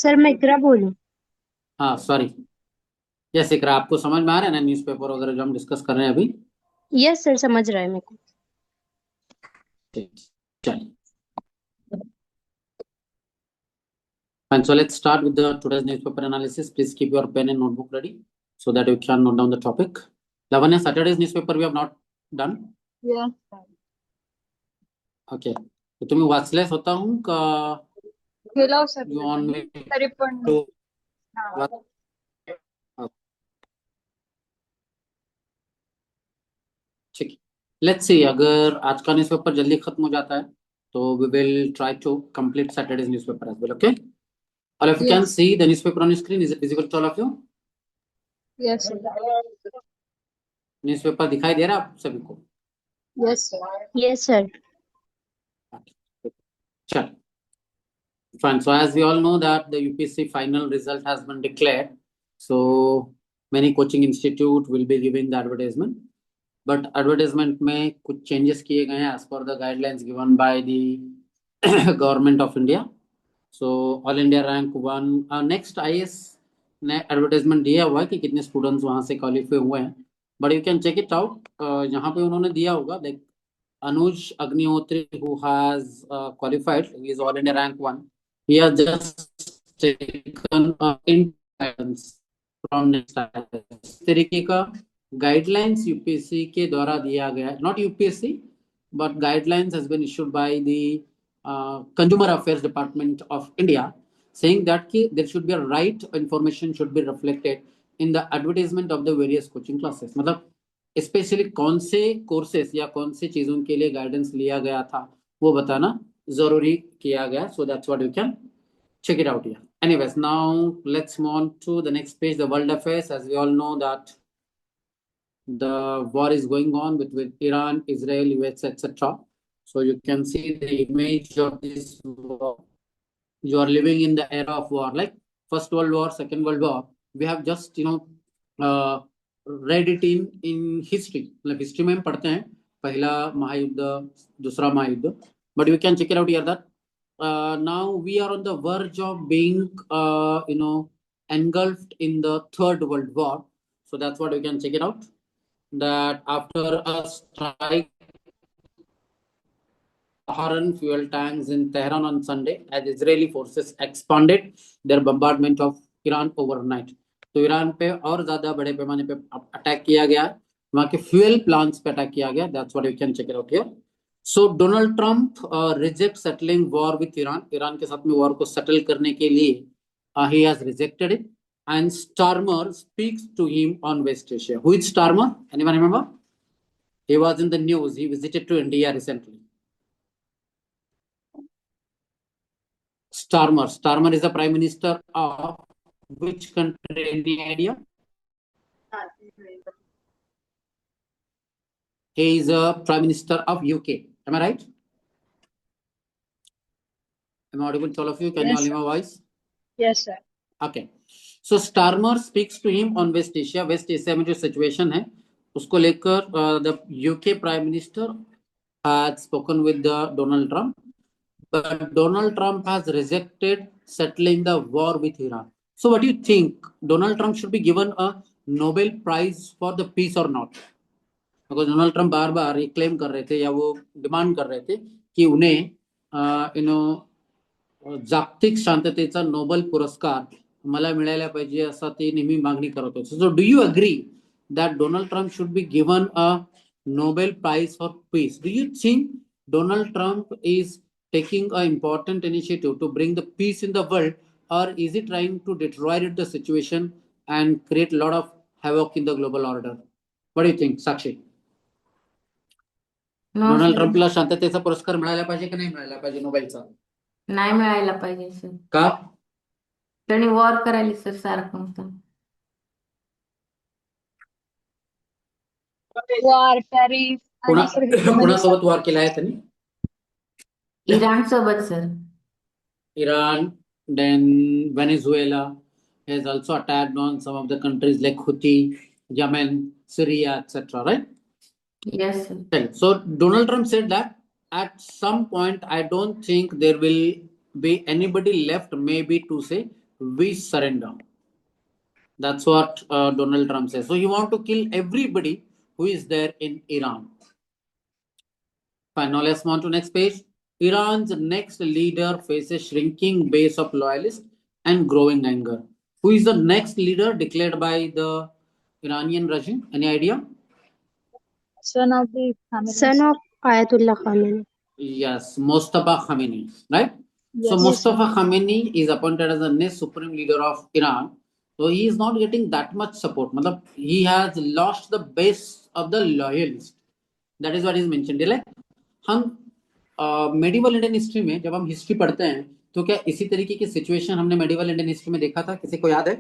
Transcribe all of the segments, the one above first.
Sir मैं इकरा बोलूं। हाँ सॉरी। यस इकरा, आपको समझ में आ रहा है ना न्यूज़पेपर वगैरह जो हम डिस्कस कर रहे हैं अभी? यस सर, समझ रहा है मेरे को। ठीक, चलिए। Fine, so let's start with the today's newspaper analysis. Please keep your pen and notebook ready so that you can note down the topic. Lavanya, Saturday's newspaper we have not done. Yes Okay. तो तुम्ही वाचलेस होता हूँ का? गेला हो sir You पण want me तरी पण to? हा. ठीक, लेट्स सी अगर आज का न्यूज़पेपर जल्दी खत्म हो जाता है तो we will try to complete Saturday's newspaper as well. Okay. All of you can yes see the newspaper on your screen. Is it visible to all of you? Yes newspaper दिखाई दे रहा है आप सभी को? Yes yes sir. चलो, fine. So as we all know that the UPSC final result has been declared. So many coaching institute will be giving the advertisement. But advertisement में कुछ changes किए गए हैं as per the guidelines given by the government of India. So all India rank one next IS ने advertisement दिया हुआ है कि कितने स्टूडेंट्स वहां से क्वालिफाई हुए हैं. But you can check it out. यहाँ पे उन्होंने दिया होगा like Anuj Agnihotri, who has qualified, he is all India rank one. He has just taken in guidance from next इस तरीके का गाइडलाइंस यूपीएससी के द्वारा दिया गया है. Not UPSC but guidelines has been issued by the consumer affairs department of India, saying that there should be a right information should be reflected in the advertisement of the various coaching classes. मतलब specially कौन से courses या कौन सी चीजों के लिए guidance लिया गया था वो बताना जरूरी किया गया. So that's what you can check it out here. Anyways, now let's move on to the next page, the world affairs. As we all know that the war is going on between Iran, Israel, US, etc. So you can see the image of this war. You are living in the era of war, like First World War, Second World War. We have just uh, read it in history. मतलब history में हम पढ़ते हैं पहला महायुद्ध, दूसरा महायुद्ध. But you can check it out here that now we are on the verge of being engulfed in the Third World War. So that's what you can check it out. That after a strike Saharan fuel tanks in Tehran on Sunday, as Israeli forces expanded their bombardment of Iran overnight. तो Iran पे और ज्यादा बड़े पैमाने पे attack किया गया, वहां के फ्यूल प्लांट्स पे अटैक किया गया. That's what you can check it out here. So Donald Trump reject settling war with Iran. Iran के साथ में वॉर को सेटल करने के लिए ही has rejected it. And Starmer speaks to him on West Asia. Who is Starmer? Anyone remember? He was in the news. He visited to India recently. Starmer. Starmer is the Prime Minister of which country? Any idea? He is a Prime Minister of UK. Am I right? Am I audible to all of you? Can you all yes hear my voice? Yes sir. Okay. So Starmer speaks to him on West Asia. West Asia में जो situation है उसको लेकर the UK Prime Minister had spoken with the Donald Trump. But Donald Trump has rejected settling the war with Iran. So, what do you think? Donald Trump should be given a Nobel Prize for the peace or not? Because Donald Trump बार बार ये claim कर रहे थे या वो demand कर रहे थे कि उन्हें जागतिक शांततेचा नोबेल पुरस्कार मला मिळायला पाहिजे असं ते नेहमी मागणी करत होते. So do you agree that Donald Trump should be given a Nobel Prize for peace? Do you think Donald Trump is taking an important initiative to bring the peace in the world, or is he trying to deteriorate the situation and create a lot of havoc in the global order? What do you think, Sakshi? No Donald sir. ट्रम्पला शांततेचा पुरस्कार मिळायला पाहिजे की नाही मिळायला पाहिजे नोबेलचा? नाही मिळायला पाहिजे सर. का? त्यांनी वॉर करायली सर सारखं होतं. वॉर टॅरिफ कोणा आणि सर ह्याच्यामध्ये कोणासोबत वॉर केला आहे त्यांनी? इराण सोबत sir. Iran, then Venezuela has also attacked on some of the countries like Houthi, Yemen, Syria, etc. Right? Yes sir. Okay. So Donald Trump said that at some point, I don't think there will be anybody left, maybe to say we surrender. That's what Donald Trump says. So he want to kill everybody who is there in Iran. Fine. Now let's move on to next page. Iran's next leader faces shrinking base of loyalists and growing anger. Who is the next leader declared by the Iranian regime? Any idea? Son of the Khamenei. Son of Ayatollah Khamenei. Yes, Mustafa Khamenei, right? So Yes. Mustafa Khamenei is appointed as the next supreme leader of Iran. So he is not getting that much support. Matlab, he has lost the base of the loyalists. That is what is mentioned. Like, हम medieval Indian history में जब हम history पढ़ते हैं तो क्या इसी तरीके की सिचुएशन हमने मेडिवल इंडियन हिस्ट्री में देखा था? किसी को याद है?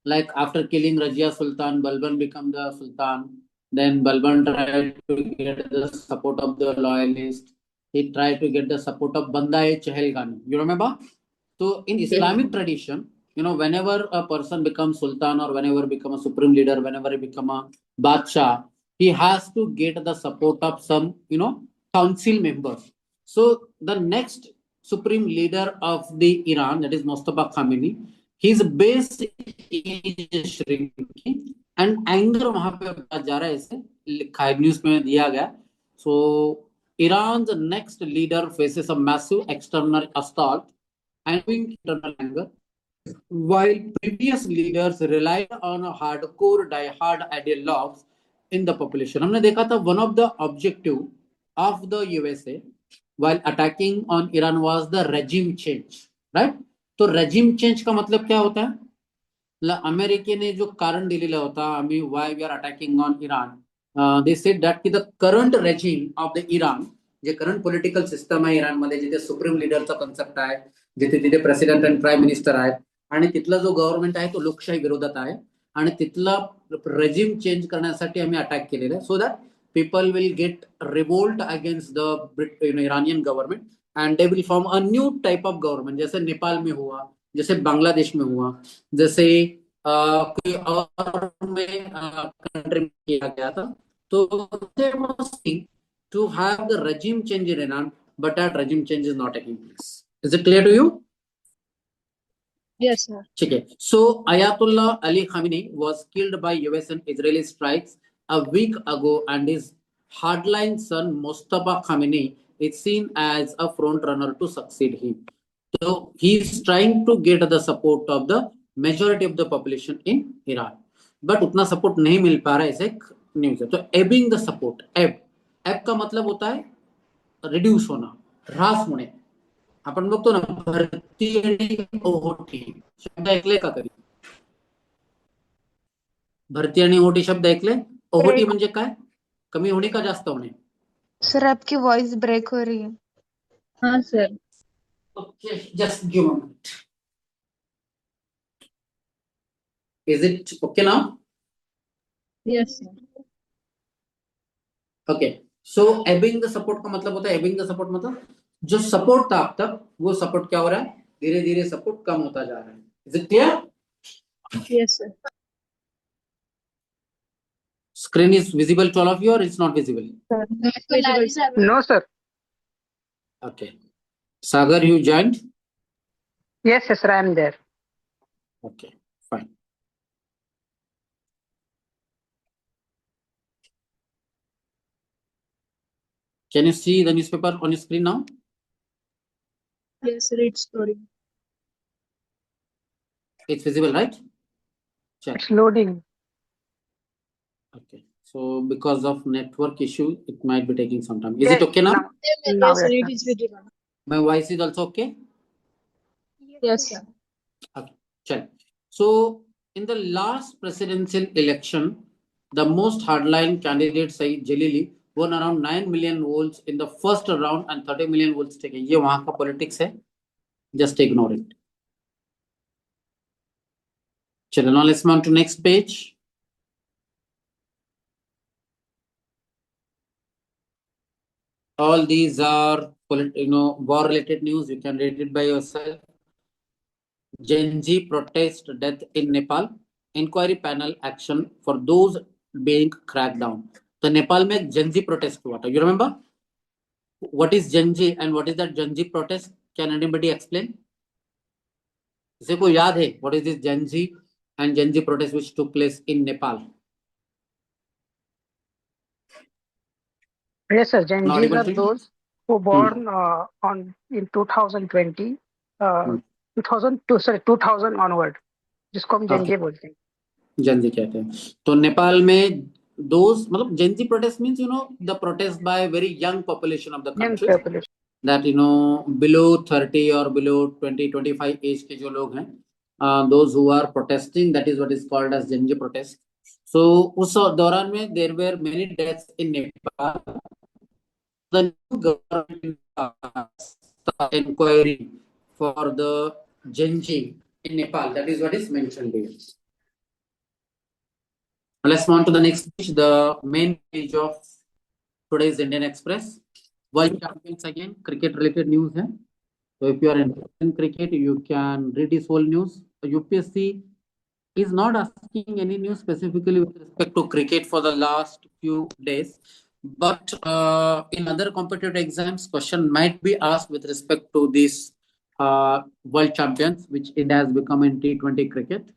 Like after killing Rajia Sultan, Balban became the Sultan. Then Balban tried to get the support of the loyalists. He tried to get the support of Bandai-Chehelgani. You remember? So in Islamic tradition, you know, whenever a person becomes Sultan or whenever become a supreme leader, whenever he become a Badshah, he has to get the support of some, you know, council members. So the next supreme leader of the Iran, that is Mustafa Khamenei, his base is shrinking and anger वहां पे जा रहा है, इसे लिखा है news में दिया गया. So Iran's next leader faces a massive external assault and internal anger, while previous leaders relied on a hardcore die-hard ideologues in the population. हमने देखा था one of the objective of the USA while attacking on Iran was the regime change, right? तो regime change का मतलब क्या होता है? America ने जो कारण दिलेला होता आम्ही why we are attacking on Iran, they said that the current regime of the Iran, J current political system आहे इराण मध्ये, जिथे सुप्रीम लीडरचा कन्सेप्ट आहे, जिथे तिथे प्रेसिडेंट आणि प्राईम मिनिस्टर आहेत आणि तिथला जो गव्हर्नमेंट आहे तो लोकशाही विरोधात आहे आणि तिथला रेजिम चेंज करण्यासाठी आम्ही अटॅक केलेला आहे, so that people will get revolt against the Iranian government and they will form a new type of government. जैसे नेपाल में हुआ, जैसे बांग्लादेश में हुआ, जैसे कोई और में कंट्री में किया गया था. तो they must think to have the regime change in Iran, but that regime change is not taking place. Is it clear to you? Yes, sir. ठीक है. So Ayatollah Ali Khamenei was killed by US and Israeli strikes a week ago, and his hardline son Mustafa Khamenei is seen as a front runner to succeed him. So he is trying to get the support of the majority of the population in Iran, but उतना support नहीं मिल पा रहा है, ऐसे news है. तो ebbing the support, ebb का मतलब होता है reduce होना, ह्रास होणे. आपण बघतो ना भरती आणि ओहोटी शब्द ऐकले का कधी? भरती आणि ओहोटी शब्द ऐकले? ओहोटी म्हणजे काय? कमी होणे का जास्त होणे? सर आपकी वॉइस ब्रेक हो रही है. हाँ sir. Okay, just give a minute. Is it okay now? Yes, sir. Okay. So ebbing the support का मतलब होता है, ebbing the support मतलब जो सपोर्ट था अब तक वो सपोर्ट क्या हो रहा है? धीरे धीरे सपोर्ट कम होता जा रहा है. Is it clear? Yes, sir. Screen is visible to all of you or it's not visible? Sir. Visible, sir. No, sir. Okay. Sagar, you joined? Yes, sir, I am there. Okay, fine. Can you see the newspaper on your screen now? Yes, read story. It's visible, right? Check. It's loading. Okay. So because of network issue, it might be taking some time. Is Yes, it okay now? Now, Yes, sir, yes, it is visible. My voice is also okay? Yes, sir. Check. So in the last presidential election, the most hardline candidate Saeed Jalili won around 9 million votes in the first round and 30 million votes taken. ये वहाँ का politics है. Just ignore it. चलो, now let's move on to next page. All these are war-related news. You can read it by yourself. Gen Z protest death in Nepal. Inquiry panel action for those being cracked down. तो नेपाल में एक Gen Z protest हुआ था. You remember? What is Gen Z and what is that Gen Z protest? Can anybody explain? किसी को याद है what is this Gen Z and Gen Z protest which took place in Nepal? Yes, sir. Gen Zs Audible are to you? those who born on in 2020, Hmm. 2002, sorry, 2000 onward, जिसको हम Gen Okay. Z बोलते हैं. Gen Z कहते हैं. तो नेपाल में those मतलब Gen Z protest means the protest by very young population of the Young country, population. that below 30 or below 20-25 age के जो लोग हैं, those who are protesting, that is what is called as Gen Z protest. So उस दौरान में there were many deaths in Nepal. The new government started inquiry for the Gen Z in Nepal. That is what is mentioned here. Let's move on to the next page, the main page of today's Indian Express. World Champions again, cricket related news hai. So if you are interested in cricket, you can read this whole news. UPSC is not asking any news specifically with respect to cricket for the last few days, but in other competitive exams, question might be asked with respect to this World Champions, which India has become in T20 cricket.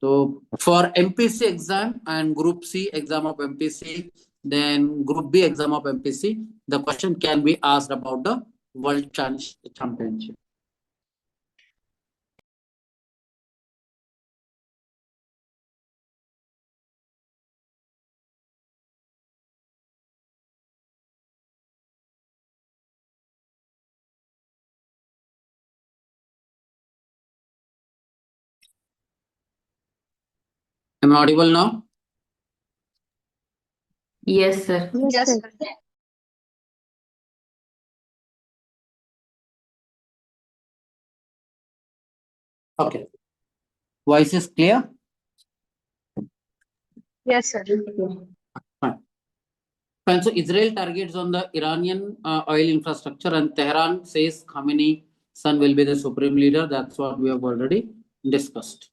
So for MPC exam and Group C exam of MPC, then Group B exam of MPC, the question can be asked about the World Championship. Am I audible now? Yes, sir. Yes, sir. sir. Okay. Voice is clear? Yes, sir. Fine. So Israel targets on the Iranian oil infrastructure, and Tehran says Khamenei's son will be the supreme leader. That's what we have already discussed.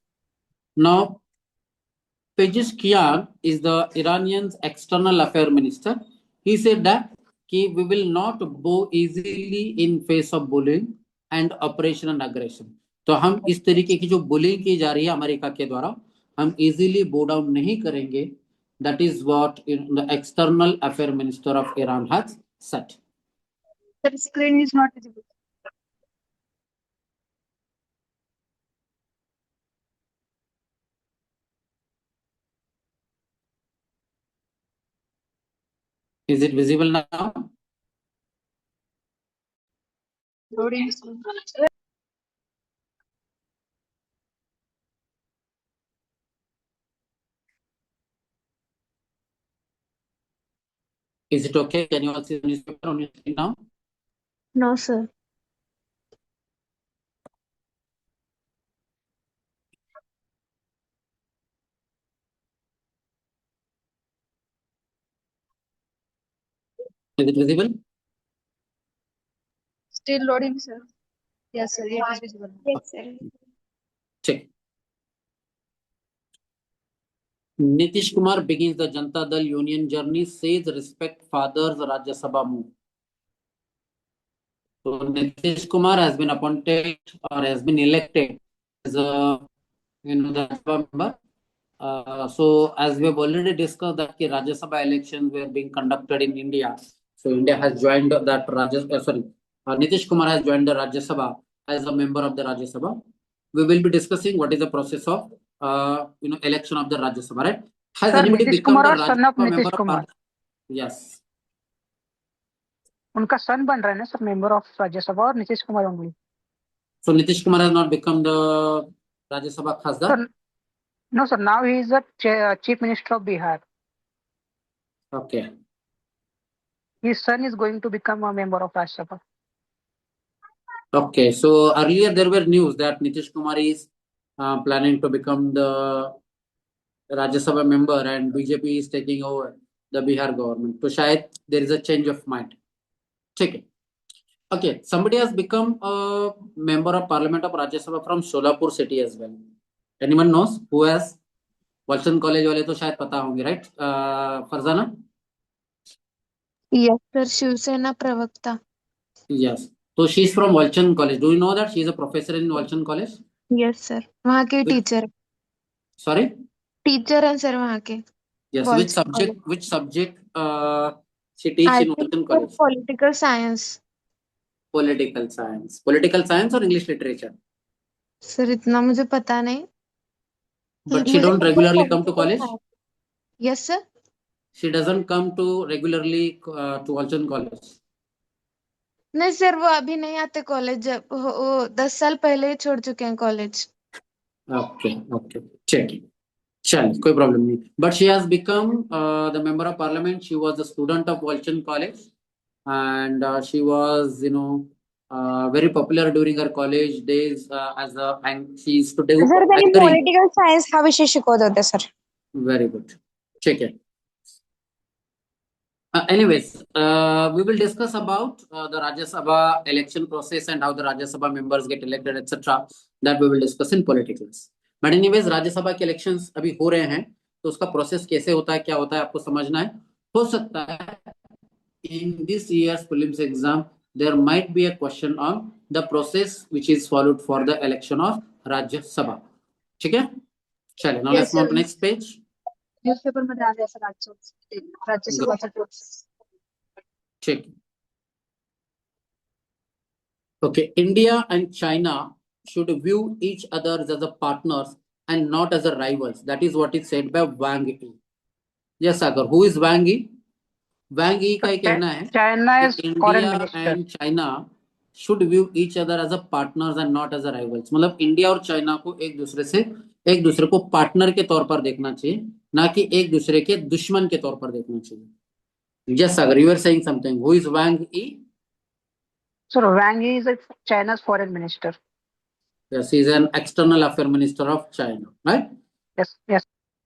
Now, Pezeshkian is the Iranian's external affairs minister. He said that we will not bow easily in face of bullying and oppression and aggression. तो हम इस तरीके की जो bullying की जा रही है अमेरिका के द्वारा, हम इजीली बो डाउन नहीं करेंगे. That is what the external affairs minister of Iran has said. The screen is not visible. Is it visible now? Loading. Is it okay? Can you all see the newspaper on your screen now? No, sir. Is it visible? Still loading, sir. Yes, sir. It is visible. Yes, sir. Check. Nitish Kumar begins the Janata Dal Union journey, says respect father's Rajya Sabha move. So Nitish Kumar has been appointed or has been elected as a the Rajya Sabha member. So as we have already discussed that the Rajya Sabha elections were being conducted in India. So India has joined that Nitish Kumar has joined the Rajya Sabha as a member of the Rajya Sabha. We will be discussing what is the process of election of the Rajya Sabha, right? Has Sir, anybody Nitish become Kumar the or Rajya son of Sabha Nitish member Kumar? of Yes. उनका सन बन रहा है ना sir member of Rajya Sabha और Nitish Kumar only. So Nitish Kumar has not become the Rajya Sabha Khasdar? Sir, no sir, now he is the chief minister of Bihar. Okay. His son is going to become a member of Rajya Sabha. Okay. So earlier there were news that Nitish Kumar is planning to become the Rajya Sabha member and BJP is taking over the Bihar government. So shayad there is a change of mind. Check it. Okay. Somebody has become a member of Parliament of Rajya Sabha from Solapur city as well. Anyone knows who has? Walchand College वाले तो शायद पता होंगे, right? Farzana? Yes, sir. Shivsena Pravakta. Yes. So she's from Walchand College. Do you know that she is a professor in Walchand College? Yes sir, वहाँ के teacher Sorry? Teacher हैं sir वहाँ के। Yes. Walton College. Which subject she teach I in think Walton for College? political science. Political science. Political science or English literature? Sir इतना मुझे पता नहीं। But she मुझे don't पता है regularly come to political college? science. Yes sir. She doesn't come to regularly to Walton College. नहीं sir, वो अभी नहीं आते कॉलेज, जब वो 10 साल पहले ही छोड़ चुके हैं college. Okay. Check it. Chal, कोई problem नहीं. But she has become the member of parliament. She was a student of Walton College, and she was, very popular during her college days and she used to do sir त्यांनी anchoring. Political science हा विषय शिकवत होते sir. Very good. Check it. Anyways, we will discuss about the Rajya Sabha election process and how the Rajya Sabha members get elected, etc. That we will discuss in politicals. But anyways, Rajya Sabha के elections अभी हो रहे हैं, तो उसका process कैसे होता है, क्या होता है, आपको समझना है. हो सकता है in this year's prelims exam there might be a question on the process which is followed for the election of Rajya Sabha. ठीक है? चलिए, now Yes, let's move on to sir. next page. Newspaper मध्ये आले असं राज्यसभाचा process. Check. Okay, India and China should view each other as a partners and not as a rivals. That is what is said by Wang Yi. Yes, Sagar. Who is Wang Yi? Wang Yi का ये कहना है China is कि foreign India minister. and China should view each other as a partners and not as a rivals. मतलब India और China को एक दूसरे को पार्टनर के तौर पर देखना चाहिए, ना कि एक दूसरे के दुश्मन के तौर पर देखना चाहिए. Yes, Sagar. You were saying something. Who is Wang Yi? So Wang Yi is China's foreign minister. Yes, he is an external affairs minister of China, right? Yes.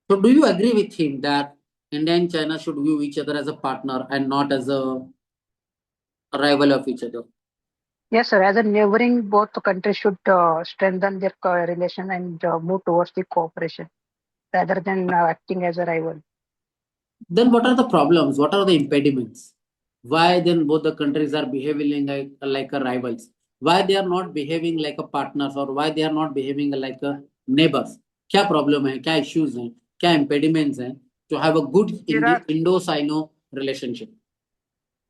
So do you agree with him that India and China should view each other as a partner and not as a rival of each other? Yes, sir. As a neighboring, both countries should strengthen their relation and move towards the cooperation rather than acting as a rival. Then what are the problems? What are the impediments? Why then both the countries are behaving like a rivals? Why they are not behaving like a partners, or why they are not behaving like a neighbors? क्या problem है? क्या issues हैं? क्या impediments हैं to have a good Indo-Sino relationship?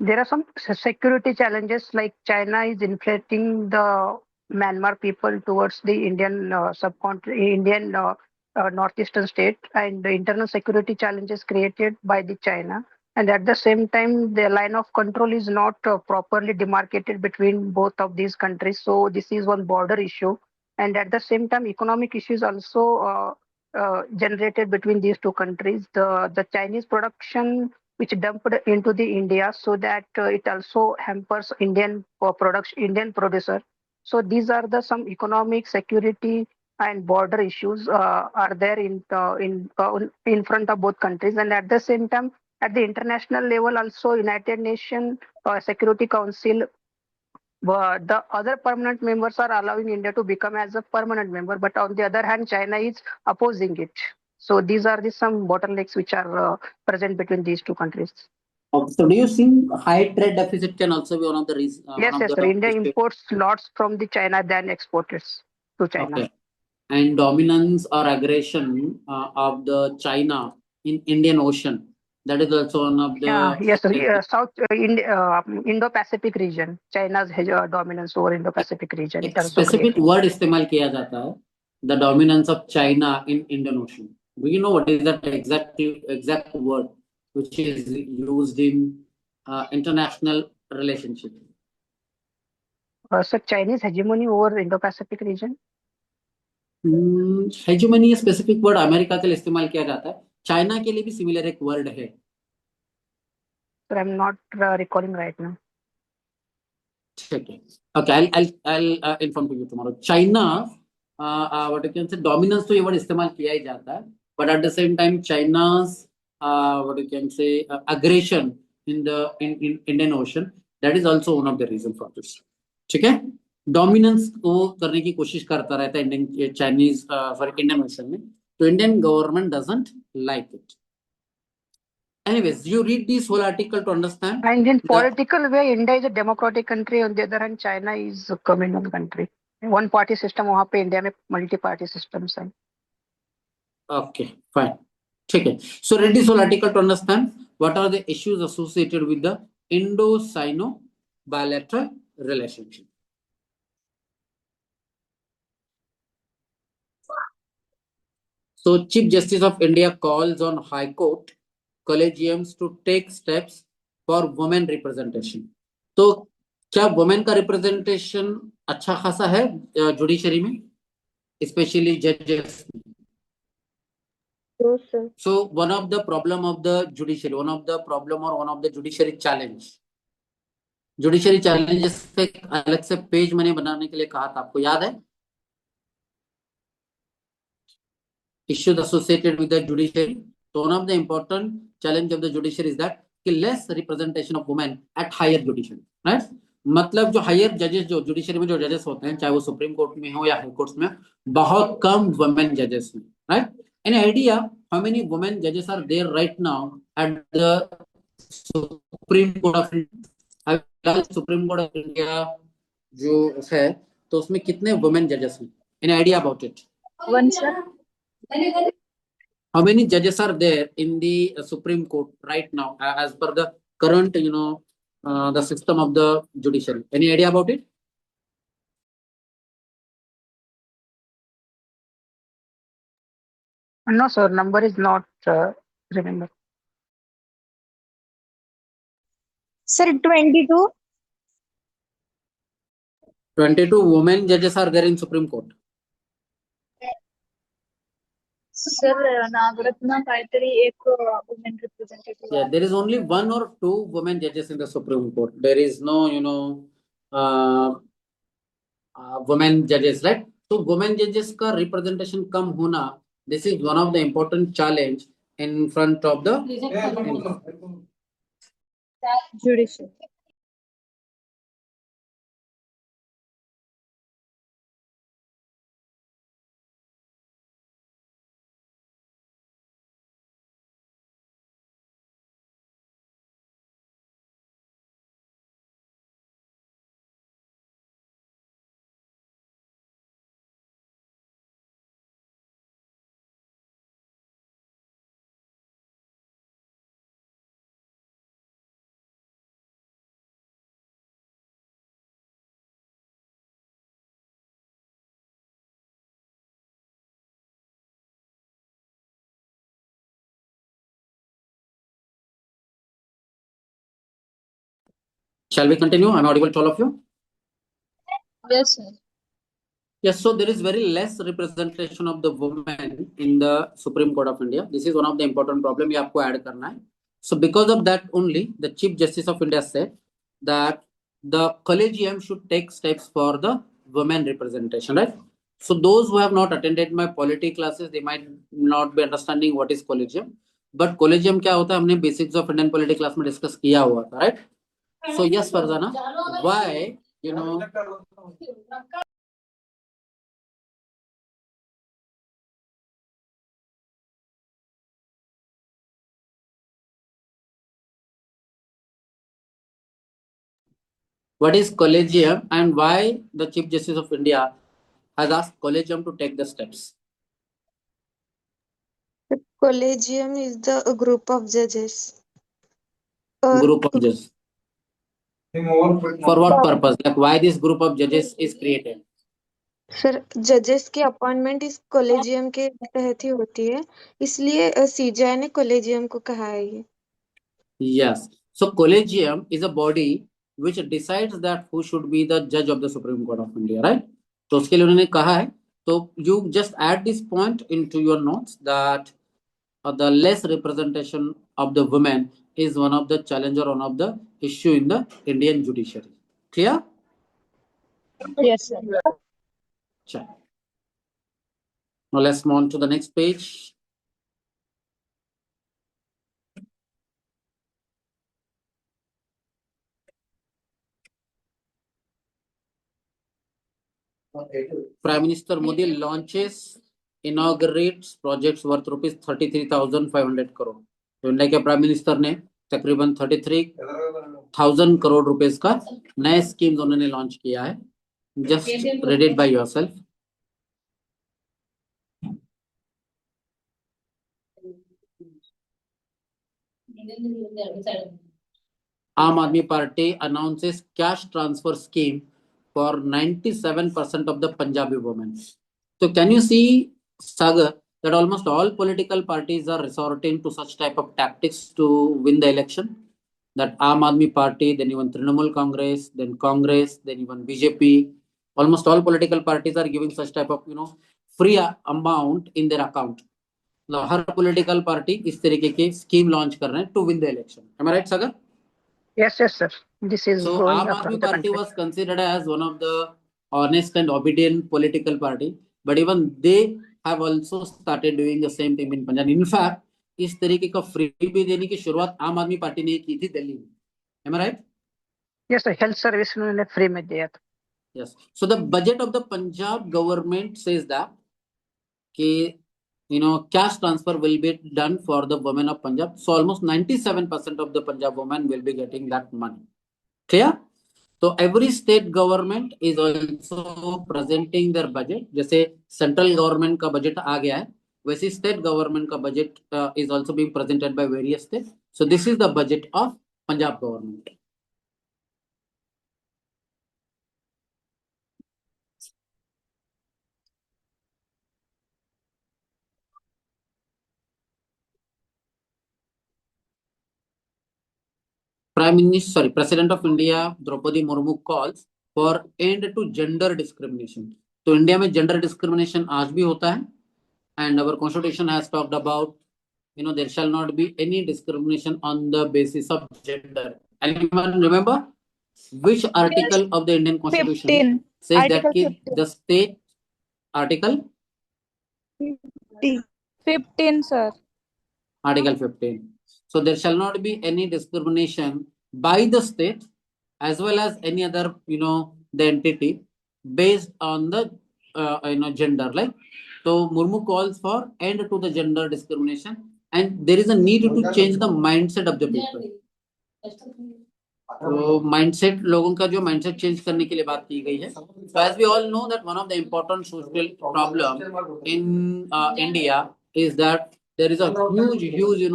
There are some security challenges, like China is inflating the Myanmar people towards the Indian Indian northeastern state, and the internal security challenges created by the China. And at the same time, the line of control is not properly demarcated between both of these countries. So this is one border issue. And at the same time, economic issues also generated between these two countries. The Chinese production which dumped into the India, so that it also hampers Indian Indian producer. So these are the some economic, security, and border issues are there in front of both countries. And at the same time, at the international level, also United Nations Security Council, the other permanent members are allowing India to become as a permanent member, but on the other hand, China is opposing it. So these are the some bottlenecks which are present between these two countries. So do you think high trade deficit can also be one of the reasons? Yes, sir. India imports lots from the China than exports to China. Okay. And dominance or aggression of the China in Indian Ocean, that is also one of the yes, sir. South Indo-Pacific region. China's dominance over Indo-Pacific region. एक specific word इस्तेमाल किया जाता है, the dominance of China in Indian Ocean. Do you know what is that exact word which is used in international relationship? So Chinese hegemony over Indo-Pacific region. Hegemony specific word America के लिए इस्तेमाल किया जाता है, China के लिए भी similar एक वर्ड है. So I'm not recalling right now. Okay, I'll inform to you tomorrow. China, what you can say, dominance तो ये वर्ड इस्तेमाल किया ही जाता है, but at the same time China's what you can say aggression in Indian Ocean, that is also one of the reason for this. ठीक है, dominance को करने की कोशिश करता रहता है इंडियन ओशन में, तो Indian government doesn't like it. Anyways, you read this whole article to understand. And in political way, India is a democratic country. On the other hand, China is a communal country. One party system, वहां पे India में multi party systems है. Okay, fine. ठीक है. So read this whole article to understand what are the issues associated with the Indo-Sino bilateral relationship. So Chief Justice of India calls on High Court collegiums to take steps for women representation. तो क्या women का representation अच्छा खासा है judiciary में, specially जजेस में? No, sir. So one of the problem of the judiciary, one of the problem or one of the judiciary challenges पे एक अलग से पेज मैंने बनाने के लिए कहा था, आपको याद है? Issues associated with the judiciary. So one of the important challenge of the judiciary is that कि less representation of women at higher judiciary, right? मतलब जो हायर जजेस, जो जुडिशरी में जो जजेस होते हैं, चाहे वो सुप्रीम कोर्ट में हो या हाई कोर्ट्स में, बहुत कम वुमेन जजेस हैं, right? Any idea how many women जजेस are there right now at the Supreme Court of India? Supreme Court of India जो है, तो उसमें कितने वुमेन जजेस हैं? Any idea about it? One, sir. How many judges are there in the Supreme Court right now, as per the current, the system of the judiciary? Any idea about it? No, sir, number is not remember. Sir, 22. 22 women judges are there in Supreme Court. Sir, Nagaratna काहीतरी एक women representative Yeah, there is only 1 or 2 women judges in the Supreme Court. There is no, women judges, right? So women judges का representation कम होना, this is one of the important challenge in front of the judiciary. Shall we continue? I'm audible to all of you? Yes, sir. Yes, so there is very less representation of the women in the Supreme Court of India. This is one of the important problem. ये आपको add करना है. So because of that only, the Chief Justice of India said that the collegium should take steps for the women representation, right? So those who have not attended my polity classes, they might not be understanding what is collegium. But collegium क्या होता है, हमने basics of Indian polity class में discuss किया हुआ था, right? So yes, Farzana, why, what is collegium and why the Chief Justice of India has asked collegium to take the steps? The collegium is the group of judges. Group of judges. For what purpose? Like why this group of judges is created? Sir जजेस की appointment इस collegium के तहत ही होती है, इसलिए CGI ने collegium को कहा है ये. Yes. So collegium is a body which decides that who should be the judge of the Supreme Court of India, right? तो उसके लिए उन्होंने कहा है, तो you just add this point into your notes that the less representation of the women is one of the challenge or one of the issue in the Indian judiciary. Clear? Yes, sir. Check. Now let's move on to the next page. Prime Minister Modi inaugurates projects worth rupees 33,500 crore. तो India के prime minister ने तकरीबन 33,000 करोड़ रुपए का नए schemes उन्होंने launch किया है. Just read it by yourself. Aam Aadmi Party announces cash transfer scheme for 97% of the Punjabi women. So can you see, Sagar, that almost all political parties are resorting to such type of tactics to win the election? That Aam Aadmi Party, then even Trinamool Congress, then even BJP, almost all political parties are giving such type of free amount in their account. मतलब हर political party इस तरीके के scheme launch कर रहे हैं to win the election. Am I right, Sagar? Yes, sir. This is So growing Aam across Aadmi the Party country. was considered as one of the honest and obedient political party, but even they have also started doing the same thing in Punjab. In fact, इस तरीके का free भी देने की शुरुआत आम आदमी party ने की थी दिल्ली में. Am I right? Yes, sir. Health service उन्होंने free में दिया था. Yes. So the budget of the Punjab government says that कि cash transfer will be done for the women of Punjab. So almost 97% of the Punjab women will be getting that money. Clear? So every state government is also presenting their budget. जैसे central government का budget आ गया है, वैसे state government का budget is also being presented by various states. So this is the budget of Punjab government. President of India Draupadi Murmu calls for end to gender discrimination. तो India में gender discrimination आज भी होता है, and our constitution has talked about there shall not be any discrimination on the basis of gender. Anyone remember which article of the Indian Constitution 15. says that Article ki 15. the state article 15, sir. Article 15. So there shall not be any discrimination by the state as well as any other, the entity based on the, gender. Like, so Murmu calls for end to the gender discrimination, and there is a need to change the mindset of the people. तो mindset लोगों का जो mindset change करने के लिए बात की गई है. So as we all know that one of the important social problem in India is that there is a huge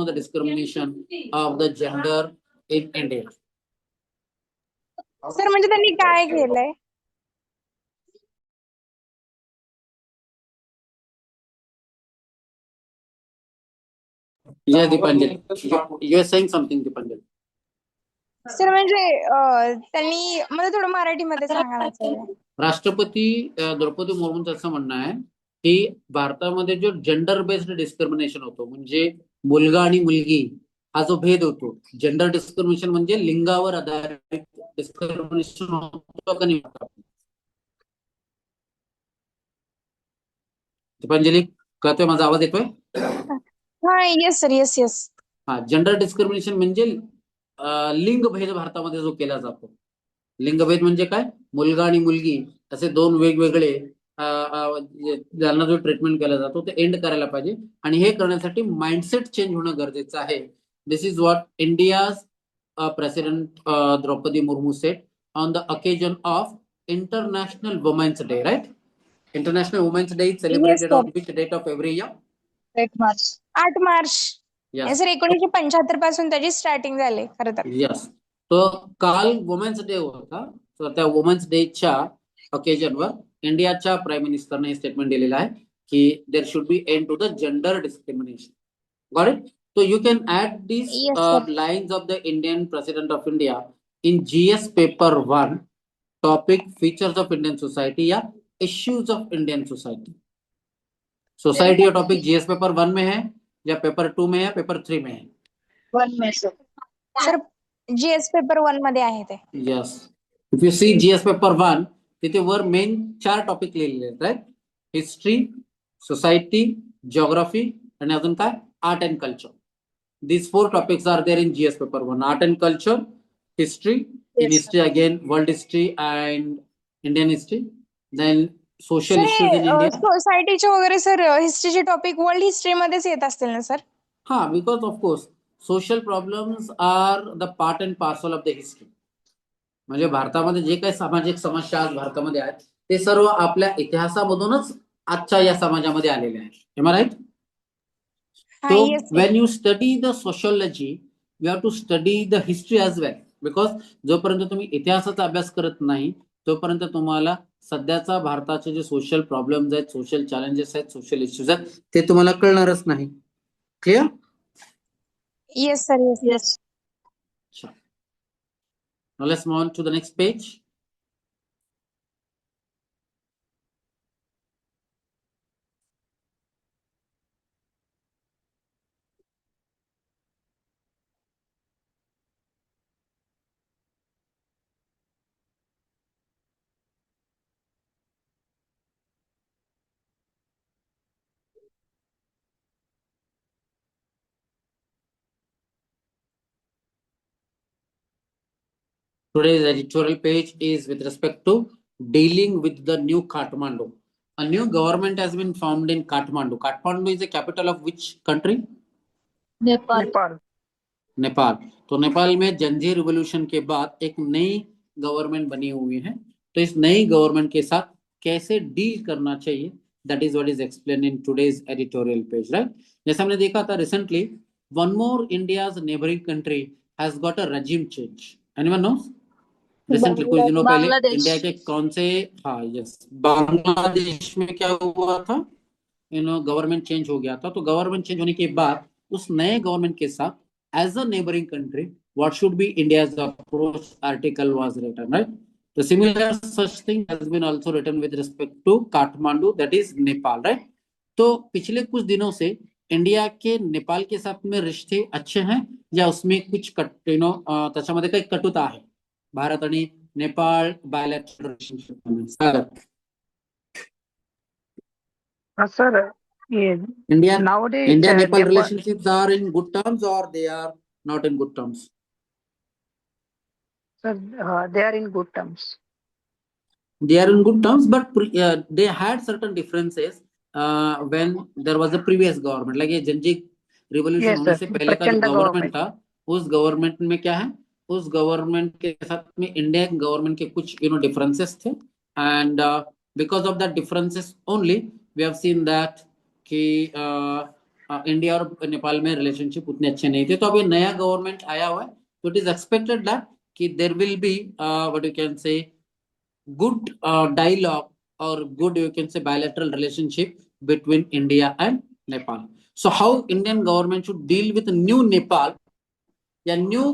the discrimination of the gender in India. Sir म्हणजे त्यांनी काय केलंय? Yes, Dipanjali. You are saying something, Dipanjali. Sir म्हणजे त्यांनी मला थोडं मराठीमध्ये सांगा ना सर. राष्ट्रपती द्रौपदी मुर्मूंचं असं म्हणणं आहे की भारतामध्ये जो जेंडर बेस्ड डिस्क्रिमिनेशन होतो, म्हणजे मुलगा आणि मुलगी हा जो भेद होतो, जेंडर डिस्क्रिमिनेशन म्हणजे लिंगावर आधारित डिस्क्रिमिनेशन होतो का नाही होत? दीपांजली, कळतोय माझा आवाज येतोय? हा येस सर येस. हा, जेंडर डिस्क्रिमिनेशन म्हणजे लिंगभेद भारतामध्ये जो केला जातो. लिंगभेद म्हणजे काय? मुलगा आणि मुलगी असे दोन वेगवेगळे ज्यांना जो ट्रीटमेंट केला जातो ते एंड करायला पाहिजे, आणि हे करण्यासाठी माइंडसेट चेंज होणं गरजेचं आहे. This is what India's president Droupadi Murmu said on the occasion of international women's day, right? International women's day is celebrated on which date of every year? 8 March. 8 March. Yes. Sir 1975 पासून त्याची starting झाली खरं तर. Yes. तो काल women's day होता. तर त्या वुमेन्स डेच्या ओकेजनवर इंडियाच्या प्राईम मिनिस्टरने स्टेटमेंट दिलेलं आहे की there should be end to the gender discrimination. Got it? So you can add these Yes, sir. lines of the Indian President of India in GS paper 1 topic features of Indian society या issues of Indian society. Society का topic GS paper 1 में है या paper 2 में है, paper 3 में है? 1 में सर GS पेपर 1 मध्ये आहे ते. Yes. If you see GS paper 1, तिथे वर मेन 4 टॉपिक लिहिलेले आहेत, राईट? हिस्ट्री, सोसायटी, जिओग्राफी आणि अजून काय? Art and culture. These 4 topics are there in GS paper 1. Art and culture, history, in history again, world history and Indian history. Then social issues in India. सोसायटीचे वगैरे sir हिस्ट्रीचे topic world history मध्येच येत असतील ना sir? हा, because of course social problems are the part and parcel of the history. म्हणजे भारतामध्ये जे काही सामाजिक समस्या आज भारतामध्ये आहेत ते सर्व आपल्या इतिहासामधूनच आजच्या या समाजामध्ये आलेले आहेत. Am I right? हा So yes when you study the sociology, you have to study the history as well. Because जोपर्यंत तुम्ही इतिहासाचा अभ्यास करत नाही तोपर्यंत तुम्हाला सध्याचा भारताचे जे सोशल प्रॉब्लेम्स आहेत, सोशल चॅलेंजेस आहेत, सोशल इश्यूज आहेत ते तुम्हाला कळणारच नाही. Clear? Yes sir yes yes Now let's move on to the next page. Today's editorial page is with respect to dealing with the new Kathmandu. A new government has been formed in Kathmandu. Kathmandu is the capital of which country? Nepal. Nepal. तो नेपाल में जंजीर revolution के बाद एक नई government बनी हुई है. तो इस नई गवर्नमेंट के साथ कैसे डील करना चाहिए, that is what is explain in today's editorial page, right? जैसे हमने देखा था recently, one more India's neighbouring country has got a regime change. Anyone nose? Recently कुछ दिनों पहले इंडिया के कौन से, हाँ यस, बांग्लादेश में क्या हुआ था, गवर्नमेंट चेंज हो गया था. तो गवर्नमेंट चेंज होने के बाद उस नए गवर्नमेंट के साथ as a neighboring country, what should be India's approach article was written, right? The similar such thing has been also written with respect to Kathmandu, that is Nepal, right? तो पिछले कुछ दिनों से इंडिया के नेपाल के साथ में रिश्ते अच्छे हैं या उसमें कुछ त्याच्यामध्ये काही कटुता आहे भारत आणि Nepal bilateral relationship? Sir, India nowadays Nepal Nepal, relationships are in good terms or they are not in good terms? sir, they are in good terms. They are in good terms, but they had certain differences when there was a previous government. Like ये जंजीर revolution Yes, होने sir. से पहले का जो Prachanda government government. था, उस government में क्या है, उस गवर्नमेंट के साथ में इंडियन गवर्नमेंट के कुछ डिफरेंसेस थे. And because of that differences only we have seen that कि इंडिया और नेपाल में रिलेशनशिप उतने अच्छे नहीं थे. तो अब ये नया गवर्नमेंट आया हुआ है, तो इट इज एक्सपेक्टेड दैट कि there will be what you can say good dialogue or good, you can say, bilateral relationship between India and Nepal. So how Indian government should deal with new Nepal, new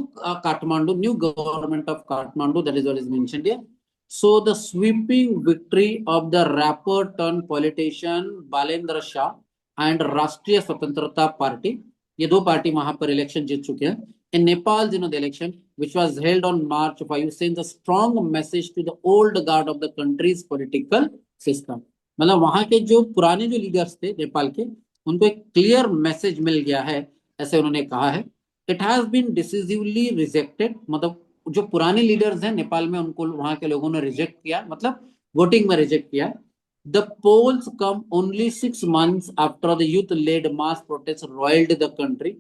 Kathmandu, new government of Kathmandu, that is what is mentioned here. So the sweeping victory of the rapper turned politician Balendra Shah and Rashtriya Swatantrata Party, ये दो party वहां पर election जीत चुके हैं. In Nepal, the election which was held on March 5 sends a strong message to the old guard of the country's political system. मतलब वहां के जो पुराने जो लीडर्स थे नेपाल के, उनको एक क्लियर मैसेज मिल गया है, ऐसे उन्होंने कहा है. It has been decisively rejected, मतलब जो पुराने लीडर्स हैं नेपाल में उनको वहां के लोगों ने रिजेक्ट किया, मतलब वोटिंग में रिजेक्ट किया. The polls come only 6 months after the youth-led mass protests roiled the country,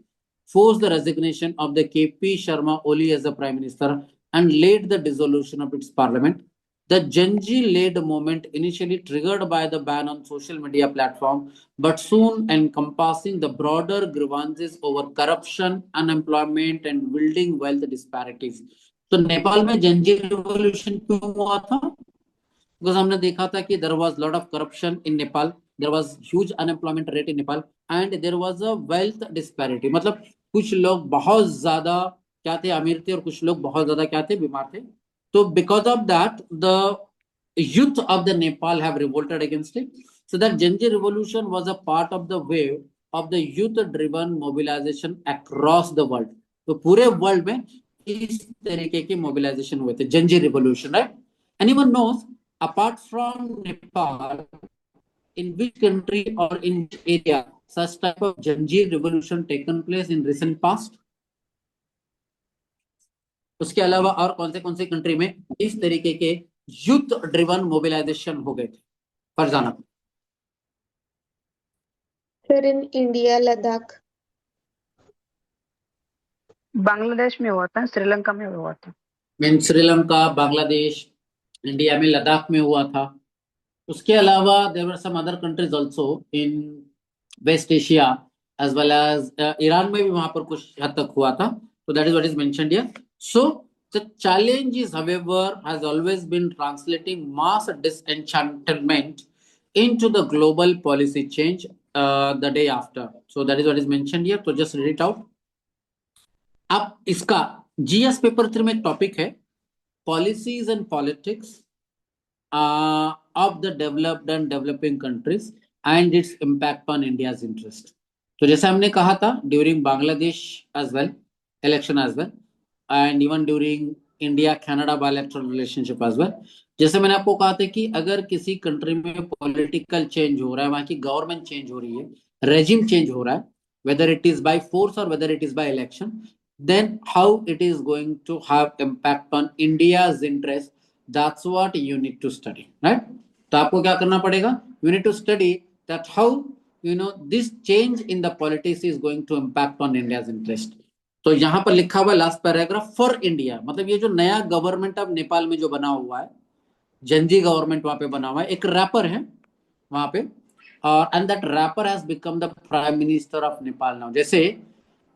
forced the resignation of the KP Sharma Oli as the Prime Minister, and led the dissolution of its parliament. The Janji-led movement, initially triggered by the ban on social media platform, but soon encompassing the broader grievances over corruption, unemployment, and building wealth disparities. तो नेपाल में जंजी revolution क्यों हुआ था? Because हमने देखा था कि there was lot of corruption in Nepal, there was huge unemployment rate in Nepal, and there was a wealth disparity. मतलब कुछ लोग बहुत ज्यादा क्या थे, अमीर थे, और कुछ लोग बहुत ज्यादा क्या थे, बीमार थे. तो because of that the youth of the Nepal have revolted against it. So that Genji revolution was a part of the wave of the youth driven mobilization across the world. तो पूरे वर्ल्ड में इस तरीके की mobilisation हुए थे, Gen Z revolution, right? Anyone knows, apart from Nepal, in which country or in which area such type of Janji revolution taken place in recent past? उसके अलावा और कौन से कंट्री में इस तरीके के यूथ ड्रिवन मोबिलाइजेशन हो गए थे? Farzana. Sir in India Ladakh. Bangladesh में हुआ था, श्रीलंका में हुआ था. मीन श्रीलंका, बांग्लादेश, इंडिया में लद्दाख में हुआ था। उसके अलावा there were some other countries also in West Asia as well as Iran में भी वहां पर कुछ हद तक हुआ था। तो that is what is mentioned here. So the challenge is however has always been translating mass disenchantment into the global policy change the day after. So that is what is mentioned here. So just read it out. अब इसका GS paper 3 में एक topic है policies and politics of the developed and developing countries and its impact on India's interest. तो जैसे हमने कहा था during Bangladesh as well, election as well, and even during India Canada bilateral relationship as well. जैसे मैंने आपको कहा था कि अगर किसी कंट्री में पॉलिटिकल चेंज हो रहा है, वहां की गवर्नमेंट चेंज हो रही है, रेजिम चेंज हो रहा है, whether it is by force or whether it is by election, then how it is going to have impact on India's interest. That's what you need to study, right? तो आपको क्या करना पड़ेगा? You need to study that how this change in the politics is going to impact on India's interest. तो यहाँ पर लिखा हुआ लास्ट पैराग्राफ फॉर इंडिया, मतलब ये जो नया गवर्नमेंट अब नेपाल में जो बना हुआ है, जनजी गवर्नमेंट वहां पे बना हुआ है, एक रैपर है वहां पे, and that rapper has become the prime minister of Nepal now. जैसे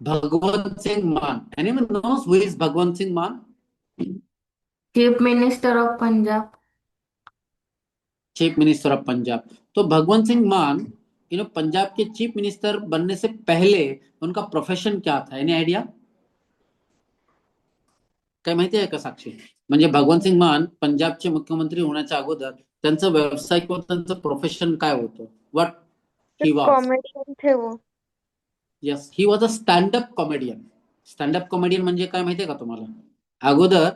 Bhagwant Singh Mann, anyone knows who is Bhagwant Singh Mann? Chief minister of Punjab. Chief minister of Punjab. तो भगवंत सिंह मान पंजाब के चीफ मिनिस्टर बनने से पहले उनका प्रोफेशन क्या था? Any idea? काय माहिती आहे का साक्षी? म्हणजे भगवंत सिंग मान पंजाबचे मुख्यमंत्री होण्याच्या अगोदर त्यांचं व्यवसाय किंवा त्यांचं प्रोफेशन काय होतं? What he was? कॉमेडियन थे वो. Yes, he was a standup comedian. Standup comedian म्हणजे काय माहितीये का तुम्हाला? अगोदर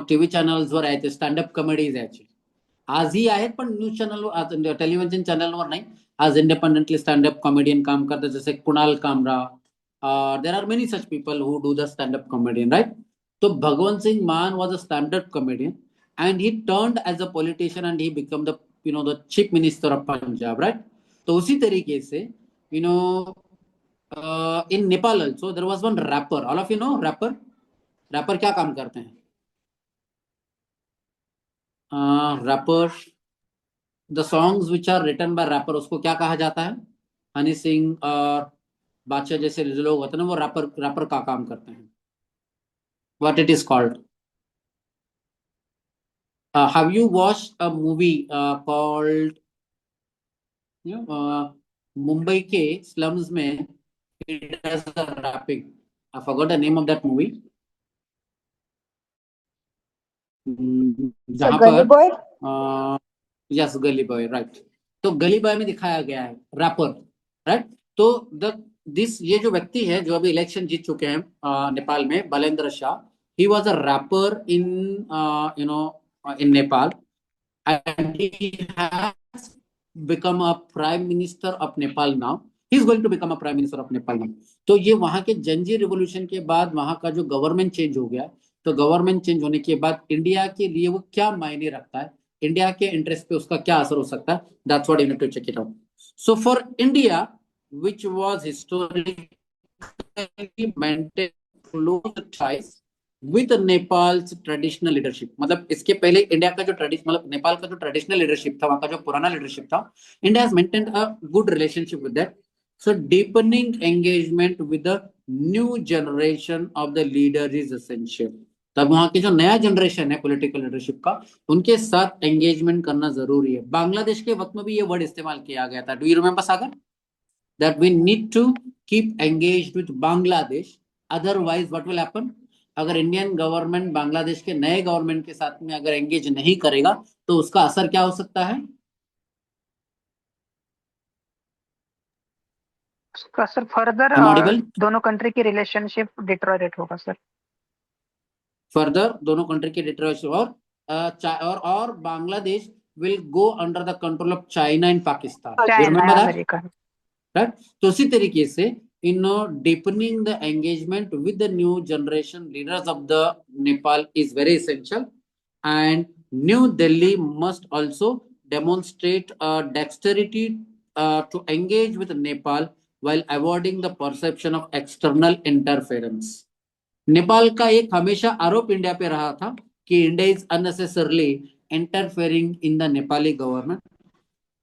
टीव्ही चॅनल्सवर यायचे स्टँडअप कॉमेडीज यायचे, आजही आहेत पण न्यूज चॅनलवर, टेलिव्हिजन चॅनलवर नाही. आज इंडिपेंडेंटली स्टँडअप कॉमेडियन काम करतात, जसे Kunal Kamra. There are many such people who do the standup comedian, right? तो Bhagwant Singh Mann was a standup comedian and he turned as a politician and he became the chief minister of Punjab, right? तो उसी तरीके से in Nepal also there was one rapper. All of you know rapper क्या काम करते हैं? rapper, the songs which are written by rapper, उसको क्या कहा जाता है? हनी सिंह और बादशाह जैसे जो लोग होते हैं ना, वो रैपर का काम करते हैं. What it is called? Have you watched a movie called Mumbai के slums में it has a rapping? I forgot the name of that movie. जहाँ गली पर बॉय। यस, गली बॉय, राइट. तो गली बॉय में दिखाया गया है रैपर, राइट? तो दिस ये जो व्यक्ति है जो अभी इलेक्शन जीत चुके हैं नेपाल में, Balendra Shah, he was a rapper in in Nepal and he has become a prime minister of Nepal now. He is going to become a prime minister of Nepal now. तो ये वहां के जंजी रिवोल्यूशन के बाद वहां का जो गवर्नमेंट चेंज हो गया, तो गवर्नमेंट चेंज होने के बाद इंडिया के लिए वो क्या मायने रखता है, इंडिया के इंटरेस्ट पे उसका क्या असर हो सकता है, that's what you need to check it out. So for India which was historically maintain close ties with Nepal's traditional leadership, मतलब इसके पहले इंडिया का जो मतलब नेपाल का जो ट्रेडिशनल लीडरशिप था, वहां का जो पुराना लीडरशिप था, India has maintained a good relationship with that. So deepening engagement with the new generation of the leader is essential. तब वहां की जो नया जनरेशन है पॉलिटिकल लीडरशिप का, उनके साथ एंगेजमेंट करना जरूरी है. बांग्लादेश के वक्त में भी ये वर्ड इस्तेमाल किया गया था. Do you remember Sagar that we need to keep engaged with Bangladesh, otherwise what will happen? अगर इंडियन गवर्नमेंट बांग्लादेश के नए गवर्नमेंट के साथ में अगर एंगेज नहीं करेगा तो उसका असर क्या हो सकता है? उसका सर फर्दर दोनों कंट्री की रिलेशनशिप डिटोरेट होगा सर. फर्दर दोनों कंट्री के डिटोरेशन और Bangladesh will go under the control of China and Pakistan. America, right? तो उसी तरीके से deepening the engagement with the new generation leaders of the Nepal is very essential, and New Delhi must also demonstrate dexterity to engage with Nepal while avoiding the perception of external interference. Nepal का एक हमेशा आरोप India पे रहा था कि India is unnecessarily interfering in the Nepali government.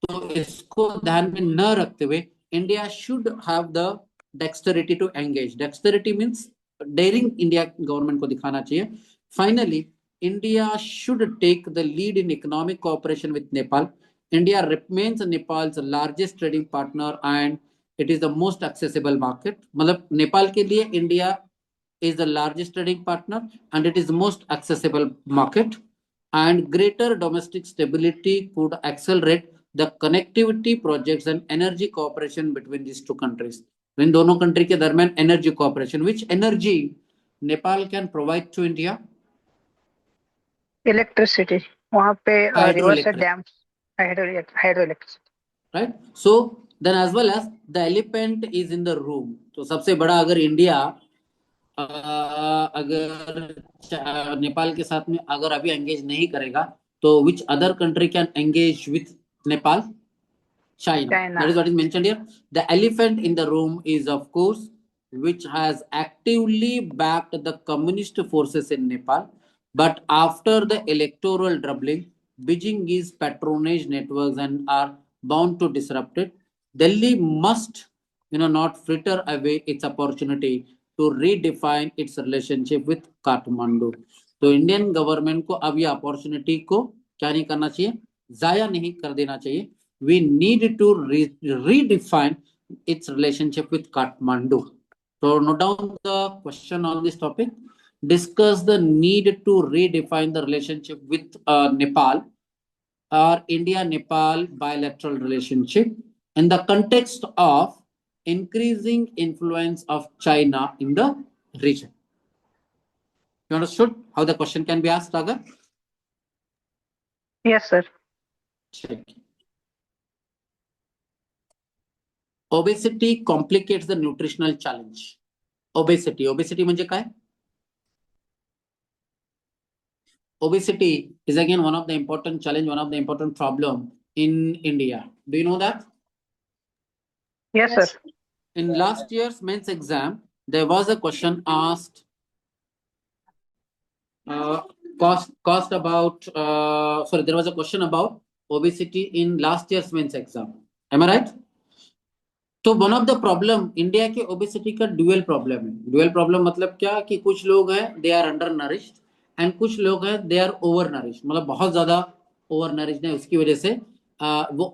तो इसको ध्यान में न रखते हुए India should have the dexterity to engage. Dexterity means daring India government को दिखाना चाहिए। Finally India should take the lead in economic cooperation with Nepal. India remains Nepal's largest trading partner and it is the most accessible market. मतलब नेपाल के लिए India is the largest trading partner and it is the most accessible market, and greater domestic stability could accelerate the connectivity projects and energy cooperation between these two countries. इन दोनों country के दरमियान energy cooperation, which energy Nepal can provide to India? Electricity, वहाँ पे reverse Hydroelectric. Dam, hydro electricity. Right? So then as well as the elephant is in the room. तो सबसे बड़ा अगर India अगर नेपाल के साथ में अगर अभी एंगेज नहीं करेगा तो which other country can engage with Nepal? China. That is what is mentioned here. The elephant in the room is of course which has actively backed the communist forces in Nepal, but after the electoral doubling, Beijing's patronage networks and are bound to disrupt it. Delhi must, not fritter away its opportunity to redefine its relationship with Kathmandu. तो Indian government को अब ये opportunity को क्या नहीं करना चाहिए, जाया नहीं कर देना चाहिए। We need to redefine its relationship with Kathmandu. So note down the question on this topic. Discuss the need to redefine the relationship with Nepal or India-Nepal bilateral relationship in the context of increasing influence of China in the region. You understood how the question can be asked, Agar? Yes, sir. Check. Obesity complicates the nutritional challenge. Obesity म्हणजे काय? Obesity is again one of the important challenge, one of the important problem in India. Do you know that? Yes, sir. In last year's mains exam, there was a question asked cost about there was a question about obesity in last year's mains exam. Am I right? तो one of the problem India के obesity का dual problem है। Dual problem मतलब क्या कि कुछ लोग हैं they are undernourished and कुछ लोग हैं दे आर ओवर नरिश्ड, मतलब बहुत ज्यादा ओवर नरिश्ड है, उसकी वजह से वो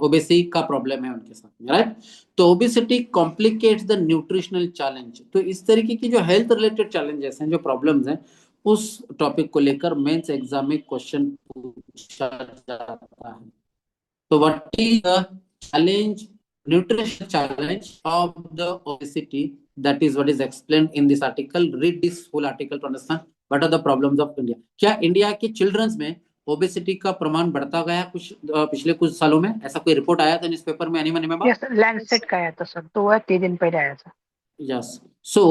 ओबेसी का प्रॉब्लम है उनके साथ में, राइट? तो obesity complicates the nutritional challenge. तो इस तरीके की जो हेल्थ रिलेटेड चैलेंजेस हैं, जो प्रॉब्लम्स हैं, उस टॉपिक को लेकर मेंस एग्जाम में क्वेश्चन पूछा जाता है। तो what is the challenge, nutrition challenge of the obesity? That is what is explained in this article. Read this whole article to understand what are the problems of India. क्या India के children's में obesity का प्रमाण बढ़ता गया कुछ पिछले कुछ सालों में? ऐसा कोई रिपोर्ट आया था न्यूज़पेपर में? Anyone remember? यस, लैंडसेट का आया था सर, 2 या 3 दिन पहले आया था। Yes. So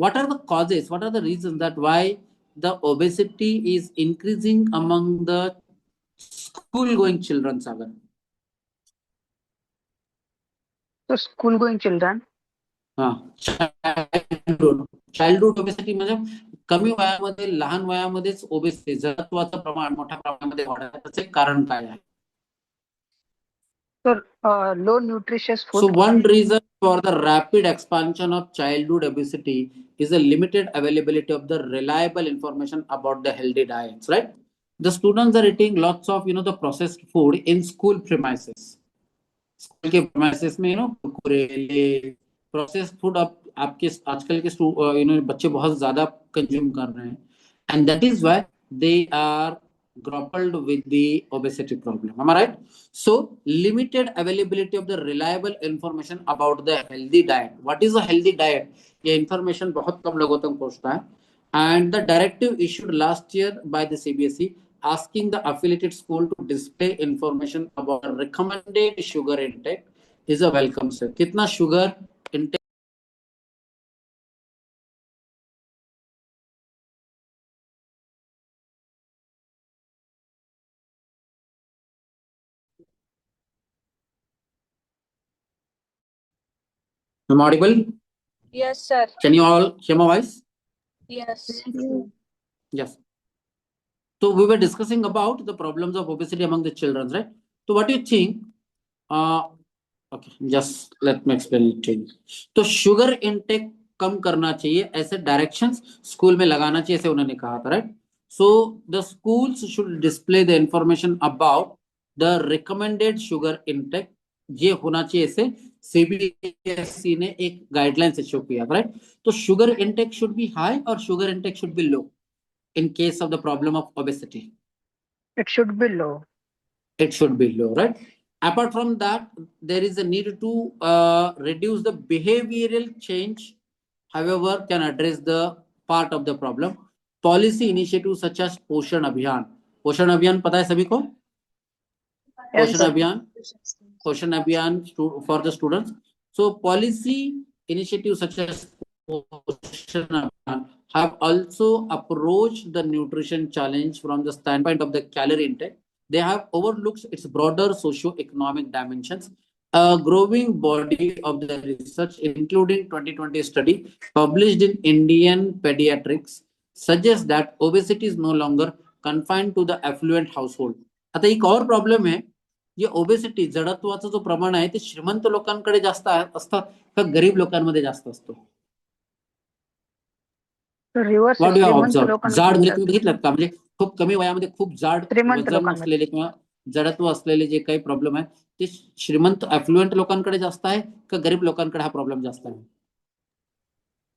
what are the causes, what are the reasons that why the obesity is increasing among the school going children, Sagar? तो school going children, childhood obesity म्हणजे कमी वयामध्ये, लहान वयामध्येच ओबेसिटी जडत्वाचं प्रमाण मोठ्या प्रमाणामध्ये वाढण्याचे कारण काय आहे? तो low nutritious So food. one reason for the rapid expansion of childhood obesity is the limited availability of the reliable information about the healthy diets, right? The students are eating lots of the processed food in school premises. School के premises में Kurkure processed food आपके आजकल के बच्चे बहुत ज्यादा consume कर रहे हैं, and that is why they are grappled with the obesity problem. Am I right? So limited availability of the reliable information about the healthy diet. What is a healthy diet? ये information बहुत कम लोगों तक पहुंचता है, and the directive issued last year by the CBSE asking the affiliated school to display information about recommended sugar intake is a welcome step. कितना sugar intake Am I audible? Yes, sir. Can you all hear my voice? Yes. Yes. So we were discussing about the problems of obesity among the children, right? So what do you think? Okay, just let me explain it to you. तो sugar intake कम करना चाहिए, ऐसे directions school में लगाना चाहिए, ऐसे उन्होंने कहा था, right? So the schools should display the information about the recommended sugar intake, ये होना चाहिए, ऐसे सीबीएसई ने एक गाइडलाइंस इश्यू किया, राइट? तो sugar intake should be high और sugar intake should be low in case of the problem of obesity. It should be low. It should be low, right? Apart from that, there is a need to reduce the behavioral change, however can address the part of the problem. Policy initiatives such as Poshan Abhiyan पता है सभी को? Yes, sir. Poshan Abhiyan for the students. So policy initiatives such as Poshan Abhiyan have also approached the nutrition challenge from the standpoint of the calorie intake. They have overlooked its broader socio-economic dimensions. A growing body of the research, including 2020 study published in Indian Pediatrics, suggests that obesity is no longer confined to the affluent household. आता एक और problem है, ये obesity जडत्वाचं जो प्रमाण आहे ते श्रीमंत लोकांकडे जास्त असतात का गरीब लोकांमध्ये जास्त असतो? Reverse What do you have Shrimant observed? लोकांना जाड म्हणजे तुम्ही बघितलं का, म्हणजे खूप कमी वयामध्ये खूप जाड श्रीमंत वजन लोकांमध्ये. असलेले किंवा जडत्व असलेले जे काही प्रॉब्लेम आहे ते श्रीमंत अफ्लुएंट लोकांकडे जास्त आहे का गरीब लोकांकडे हा प्रॉब्लेम जास्त आहे?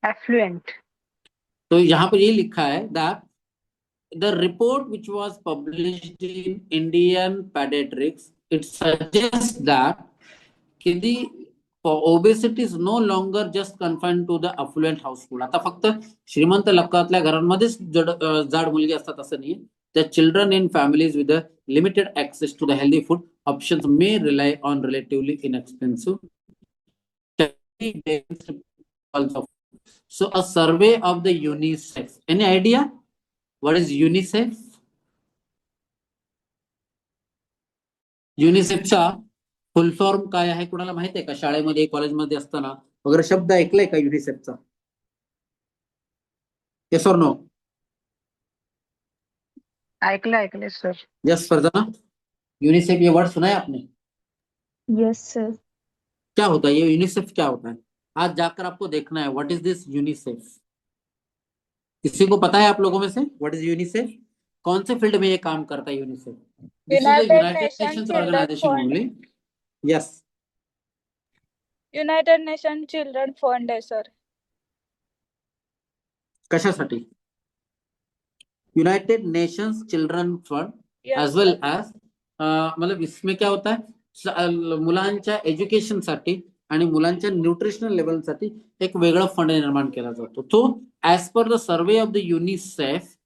एफ्लुएंट. तो यहाँ पर ये लिखा है that the report which was published in Indian Pediatrics, it suggests that the obesity is no longer just confined to the affluent household. आता फक्त श्रीमंत लोकांतल्या घरांमध्येच जाड मुलगी असतात असं नाही. The children in families with a limited access to the healthy food options may rely on relatively inexpensive. So a survey of the UNICEF. Any idea what is UNICEF? युनिसेफचा full form काय आहे कोणाला माहित आहे का? शाळेमध्ये कॉलेजमध्ये असताना वगैरे शब्द ऐकलाय का युनिसेफचा? येस और नो? ऐकले सर. यस फरजाना, यूनिसेफ ये वर्ड सुना है आपने? Yes sir. क्या होता है ये यूनिसेफ, क्या होता है? आज जाकर आपको देखना है व्हाट इज दिस यूनिसेफ. किसी को पता है आप लोगों में से व्हाट इज यूनिसेफ? कौन से फील्ड में ये काम करता है UNICEF? This is the United Nations Organization only. Yes, United Nation Children Fund आहे सर. कशासाठी? United Nations Children Fund as well as, मतलब इसमें क्या होता है, मुलांच्या एज्युकेशनसाठी आणि मुलांच्या न्यूट्रिशनल लेवलसाठी एक वेगळा फंड निर्माण केला जातो. तो as per the survey of the UNICEF,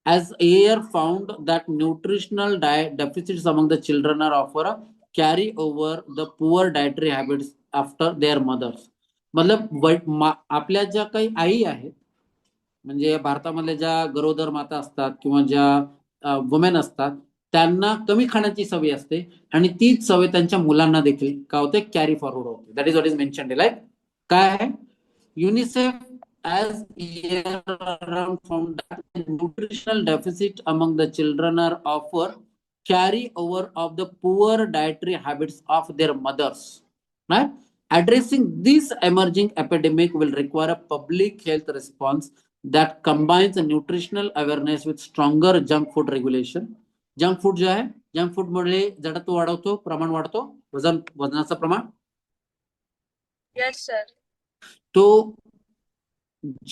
as a year found that nutritional deficits among the children are often carry over the poor dietary habits after their mothers. मतलब आपल्या ज्या काही आई आहेत, म्हणजे भारतामधल्या ज्या गरोदर माता असतात किंवा ज्या वुमेन असतात त्यांना कमी खाण्याची सवय असते आणि तीच सवय त्यांच्या मुलांना देखील काय होते, कॅरी फॉरवर्ड होते. That is what is mentioned. Like काय आहे, UNICEF as year around found that nutritional deficit among the children are offer carry over of the poor dietary habits of their mothers. Right? Addressing this emerging epidemic will require a public health response that combines a nutritional awareness with stronger junk food regulation. Junk food जो आहे, junk food मुळे जडत्व वाढवतो, प्रमाण वाढतो, वजनाचं प्रमाण. Yes sir. तो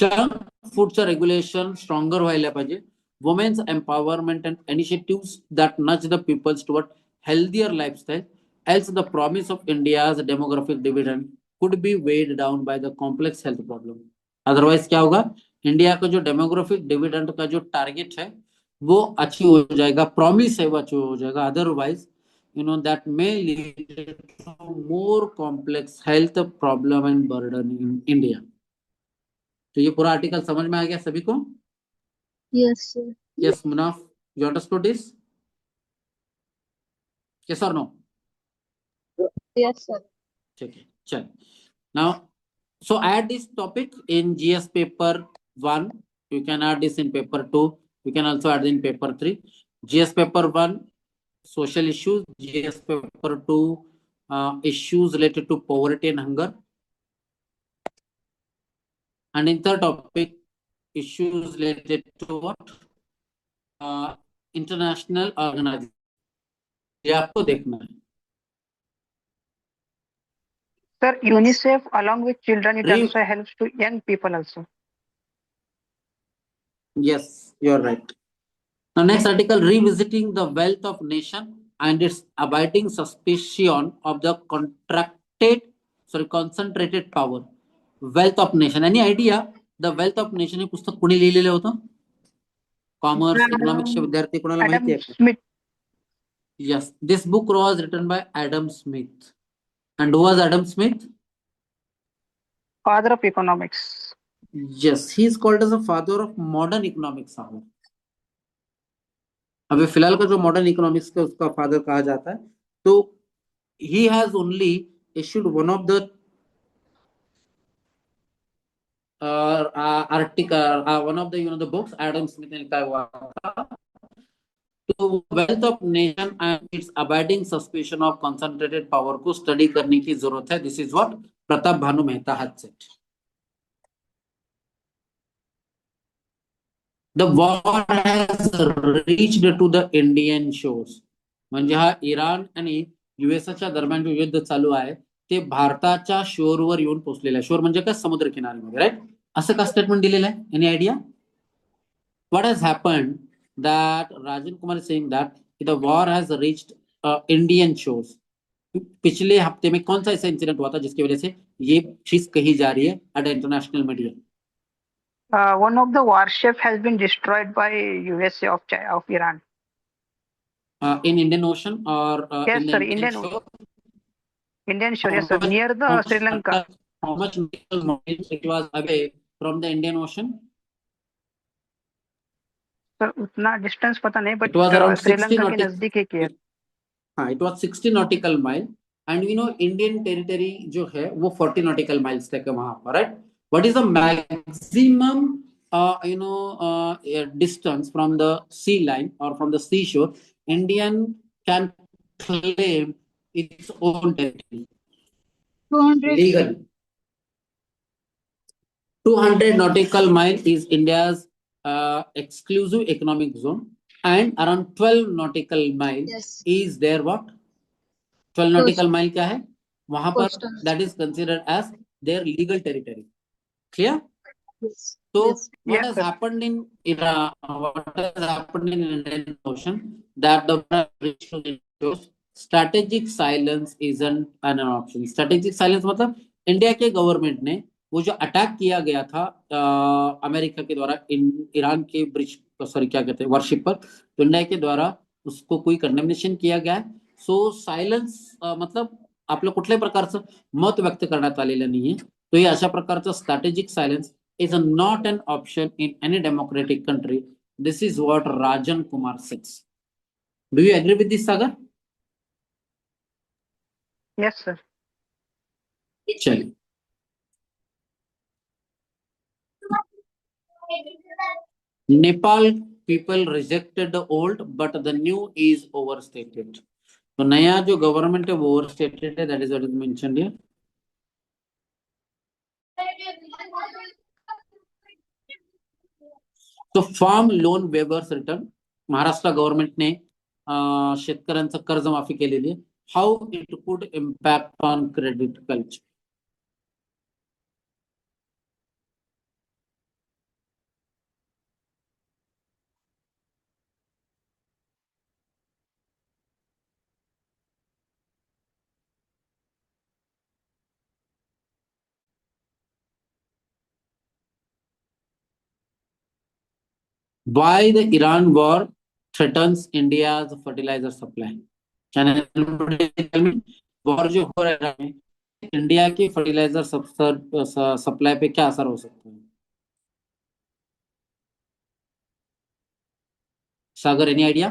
junk फूडचं रेग्युलेशन स्ट्रॉंगर व्हायला पाहिजे. Women's empowerment and initiatives that nudge the people's toward healthier lifestyle, else the promise of India's demographic dividend could be weighed down by the complex health problem. Otherwise क्या होगा, India का जो demographic dividend का जो target है वो achieve हो जाएगा, प्रॉमिस है वो अचीव हो जाएगा. Otherwise that may lead to more complex health problem and burden in India. तो ये पूरा आर्टिकल समझ में आ गया सभी को? Yes sir. Yes, Munaf, you understood this? Yes or no? Yes sir. ठीक है, चल. Now, so add this topic in GS paper 1. You can add this in paper 2. You can also add in paper 3. GS paper 1, social issues. GS paper 2, issues related to poverty and hunger. And in third topic, issues related to what? International organization. ये आपको देखना है. Sir, UNICEF along with children, it Re- also helps to young people also. Yes, you're right. Now, next article, revisiting the wealth of nation and its abiding suspicion of the concentrated power. Wealth of nation. Any idea? The wealth of nation हे पुस्तक कोणी लिहिलेलं होतं? Commerce इकॉनॉमिक्सचे विद्यार्थी कोणाला माहिती Adam आहे? Smith. Yes, this book was written by Adam Smith. And who was Adam Smith? Father of economics. Yes, he is called as the father of modern economics. अभी फिलहाल का जो मॉडर्न इकोनॉमिक्स का उसका फादर कहा जाता है. तो he has only issued one of the article, one of the the books Adam Smith ने लिखा हुआ था. तो wealth of nation and its abiding suspicion of concentrated power को स्टडी करने की जरूरत है. This is what Pratap Bhanu Mehta had said. The war has reached to the Indian shores. म्हणजे हा इराण आणि युएसच्या दरम्यान जो युद्ध चालू आहे ते भारताच्या शोरवर येऊन पोहोचलेलं आहे. शोर म्हणजे काय? समुद्र किनाऱ्यामध्ये, राईट? असं का स्टेटमेंट दिलेलं आहे? Any idea? What has happened that Rajan Kumar is saying that the war has reached Indian shores. पिछले हफ्ते में कौन सा ऐसा इंसिडेंट हुआ था जिसकी वजह से ये चीज कही जा रही है at international media? One of the warship has been destroyed by USA of Iran. In Indian Ocean or Yes, in the sir, Indian Indian shore? Indian shore, yes, sir, near the Sri Lanka. How much nautical miles it was away from the Indian Ocean? Sir, उतना distance पता नहीं, but It was around 60 Sri Lanka के nautical. नजदीक ही है. हाँ, it was 60 nautical mile. And we know Indian territory जो है वो 40 nautical miles तक है वहां पर, right? What is the maximum distance from the sea line or from the seashore Indian can claim its own territory 200. legally? 200 nautical mile is India's exclusive economic zone, and around 12 nautical miles Yes. is there what? 12 nautical mile क्या है? वहां पर Coastal. that is considered as their legal territory. Clear? Yes. So Yes. what Yes, has sir. happened in Iran? What has happened in Indian Ocean? That the strategic silence isn't an option. Strategic silence मतलब India के government ने वो जो attack किया गया था America के द्वारा ईरान के ब्रिज, सॉरी क्या कहते हैं, वॉरशिप पर, तो इंडिया के द्वारा उसको कोई कंडेमनेशन किया गया है. सो सायलन्स मतलब आपलं कुठल्याही प्रकारचं मत व्यक्त करण्यात आलेलं नाहीये. तो हे अशा प्रकारचं strategic silence is not an option in any democratic country. This is what Rajan Kumar says. Do you agree with this, Sagar? Yes, sir. चलिए. Nepal people rejected the old, but the new is overstated. तो नया जो government है वो overstated है. That is what is mentioned here. तो farm loan waivers return Maharashtra गव्हर्नमेंटने शेतकऱ्यांचं कर्जमाफी केलेली आहे. How it could impact on credit culture? Why the Iran war threatens India's fertilizer supply? Can anybody tell me? War जो हो रहा है इंडिया की फर्टिलाइजर सप्लाई पे क्या असर हो सकता है? Sagar, any idea?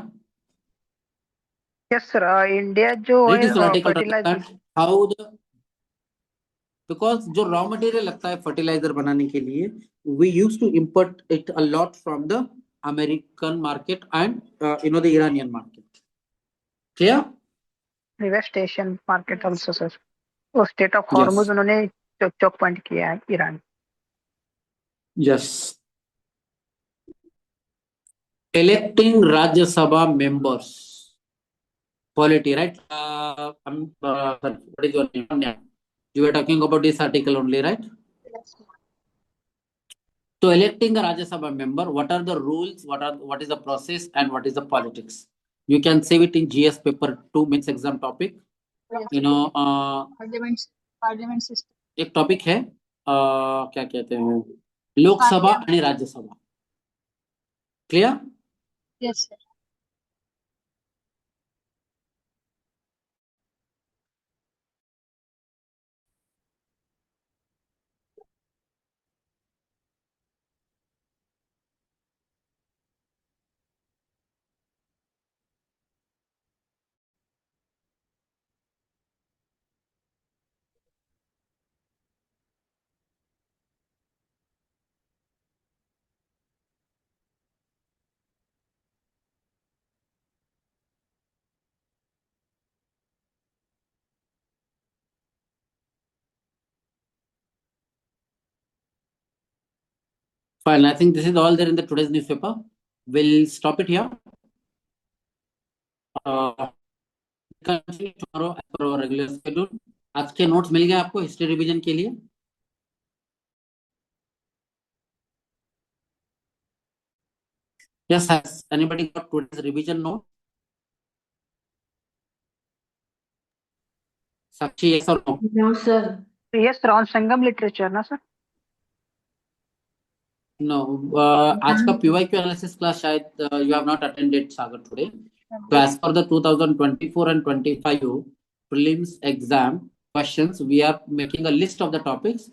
Yes, sir. India जो Read है this article fertilizer. and how the, because जो रॉ मटेरियल लगता है फर्टिलाइजर बनाने के लिए we used to import it a lot from the American market and the Iranian market. Clear? West Asian market also, sir. वो state of Yes. Hormuz उन्होंने चौक point किया है Iran. Yes. Electing Rajya Sabha members. Polity, right? What is your name? You were talking about this article only, right? So electing a Rajya Sabha member, what are the rules? What is the process and what is the politics? You can save it in GS paper 2 mains exam topic. Parliament system एक topic है क्या कहते हैं लोकसभा आणि Rajya Sabha. Clear? Yes sir. Fine. I think this is all there in the today's newspaper. We'll stop it here. Continue tomorrow as per our regular schedule. आज के notes मिल गए आपको हिस्ट्री रिवीजन के लिए. Yes, has anybody got today's revision note? Sakshi, yes or no? No, sir. Yes, sir, on Sangam literature, ना sir? No. आज का PYQ analysis class शायद you have not attended Sagar today. So as per the 2024 and 25 prelims exam questions, we are making a list of the topics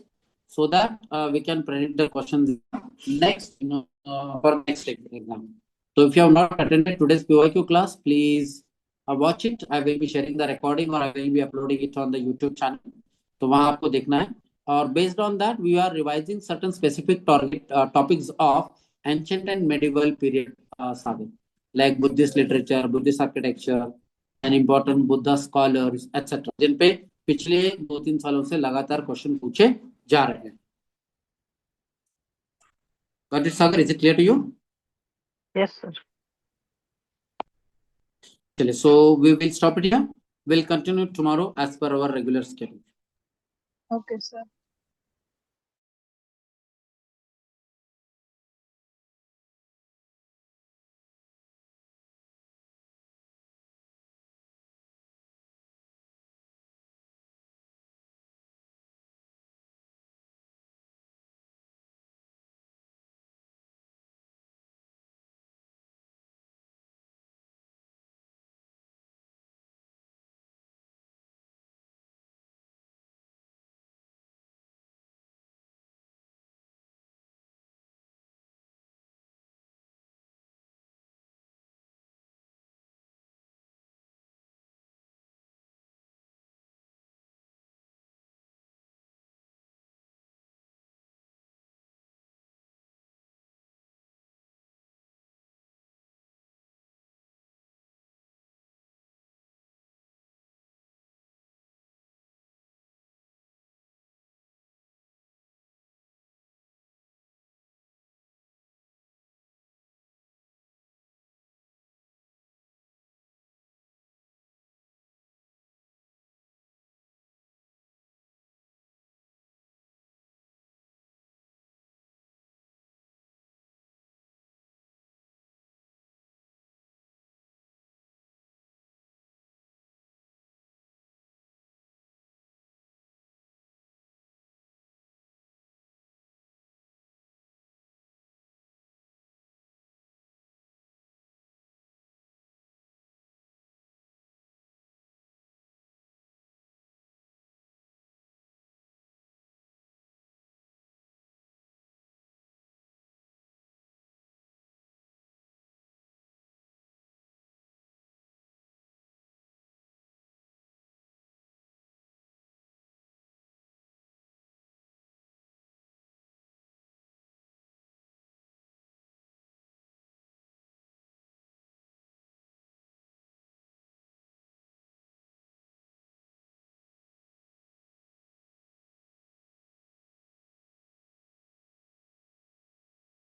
so that we can predict the questions next, for next exam. So if you have not attended today's PYQ class, please watch it. I will be sharing the recording or I will be uploading it on the YouTube channel. तो वहाँ आपको देखना है. Or based on that, we are revising certain specific topics of ancient and medieval period saga, like Buddhist literature, Buddhist architecture, and important Buddha scholars, etc. जिन पे पिछले 2-3 सालों से लगातार क्वेश्चन पूछे जा रहे हैं. Got it, Sagar? Is it clear to you? Yes, sir. चलिए, so we will stop it here. We'll continue tomorrow as per our regular schedule. Okay sir.